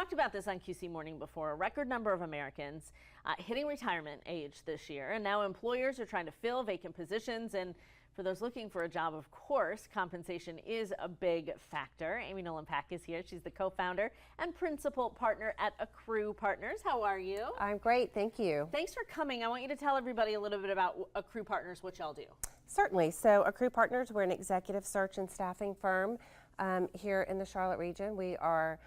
talked about this on QC Morning before. A record number of Americans hitting retirement age this year, and now employers are trying to fill vacant positions. And for those looking for a job, of course, compensation is a big factor. Amy Noland is here. She's the co-founder and principal partner at Accrue Partners. How are you? I'm great, thank you. Thanks for coming. I want you to tell everybody a little bit about Accrue Partners, what y'all do. Certainly. So Accrue Partners, we're an executive search and staffing firm here in the Charlotte region. We are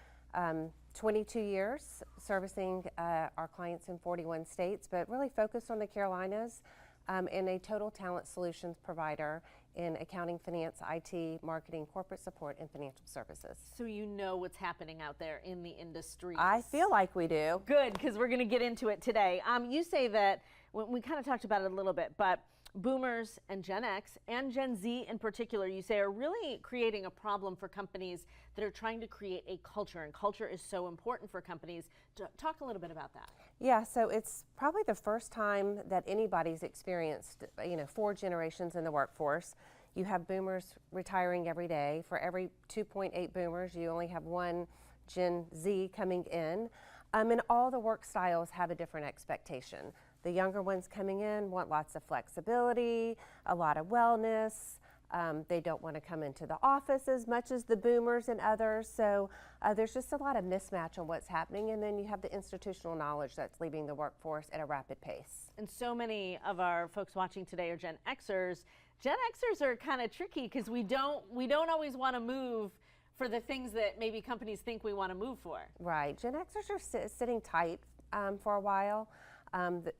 22 years servicing our clients in 41 states, but really focused on the Carolinas, and a total talent solutions provider in accounting, finance, IT, marketing, corporate support, and financial services. So you know what's happening out there in the industry. I feel like we do. Good, because we're going to get into it today. You say that, we kind of talked about it a little bit, but Boomers and Gen X and Gen Z in particular, you say, are really creating a problem for companies that are trying to create a culture, and culture is so important for companies. Talk a little bit about that. Yeah, so it's probably the first time that anybody's experienced, 4 generations in the workforce. You have Boomers retiring every day. For every 2.8 Boomers, you only have 1 Gen Z coming in. And all the work styles have a different expectation. The younger ones coming in want lots of flexibility, a lot of wellness. They don't want to come into the office as much as the Boomers and others. So there's just a lot of mismatch on what's happening. And then you have the institutional knowledge that's leaving the workforce at a rapid pace. And so many of our folks watching today are Gen Xers. Gen Xers are kind of tricky because we don't always want to move for the things that maybe companies think we want to move for. Right. Gen Xers are sitting tight for a while.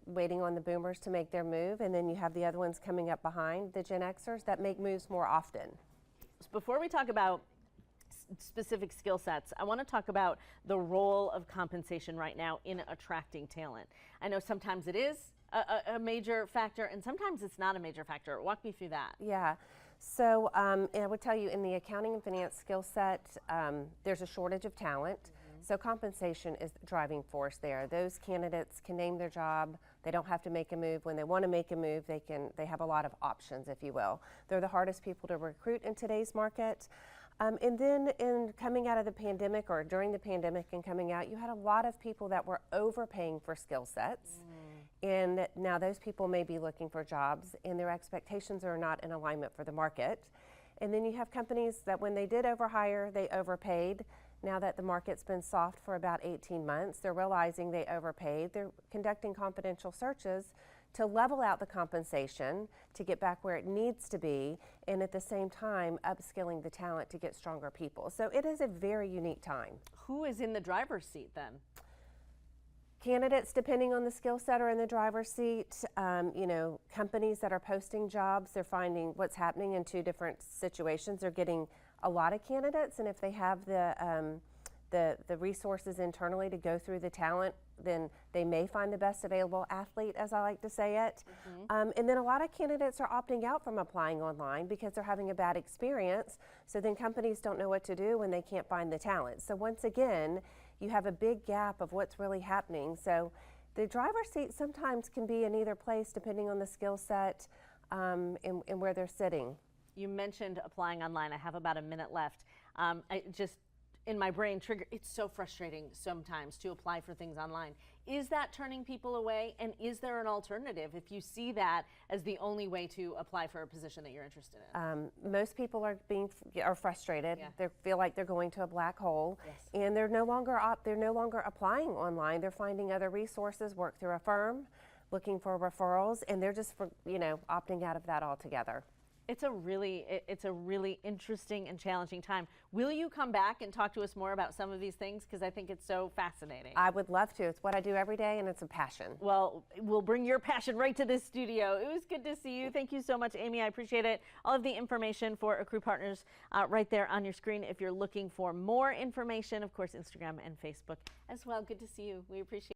Waiting on the Boomers to make their move, and then you have the other ones coming up behind the Gen Xers that make moves more often. Before we talk about specific skill sets, I want to talk about the role of compensation right now in attracting talent. I know sometimes it is a major factor, and sometimes it's not a major factor. Walk me through that. Yeah. So I would tell you, in the accounting and finance skill set, there's a shortage of talent. So compensation is the driving force there. Those candidates can name their job. They don't have to make a move. When they want to make a move, they have a lot of options, if you will. They're the hardest people to recruit in today's market. And then in coming out of the pandemic, or during the pandemic and coming out, you had a lot of people that were overpaying for skill sets. And now those people may be looking for jobs, and their expectations are not in alignment for the market. And then you have companies that when they did overhire, they overpaid. Now that the market's been soft for about 18 months, they're realizing they overpaid. They're conducting confidential searches to level out the compensation to get back where it needs to be, and at the same time upskilling the talent to get stronger people. So it is a very unique time. Who is in the driver's seat then? Candidates, depending on the skill set, are in the driver's seat. Companies that are posting jobs, they're finding what's happening in 2 different situations. They're getting a lot of candidates, and if they have the resources internally to go through the talent, then they may find the best available athlete, as I like to say it. And then a lot of candidates are opting out from applying online because they're having a bad experience. So then companies don't know what to do when they can't find the talent. So once again, you have a big gap of what's really happening. So the driver's seat sometimes can be in either place depending on the skill set and where they're sitting. You mentioned applying online. I have about a minute left. In my brain it's so frustrating sometimes to apply for things online. Is that turning people away, and is there an alternative if you see that as the only way to apply for a position that you're interested in? Most people are frustrated. Yeah. They feel like they're going to a black hole. Yes. And they're no longer applying online. They're finding other resources, work through a firm, looking for referrals, and they're just opting out of that altogether. It's a really interesting and challenging time. Will you come back and talk to us more about some of these things? Because I think it's so fascinating. I would love to. It's what I do every day, and it's a passion. Well, we'll bring your passion right to this studio. It was good to see you. Thank you so much, Amy. I appreciate it. All of the information for Accrue Partners right there on your screen. If you're looking for more information, of course, Instagram and Facebook as well. Good to see you. We appreciate it.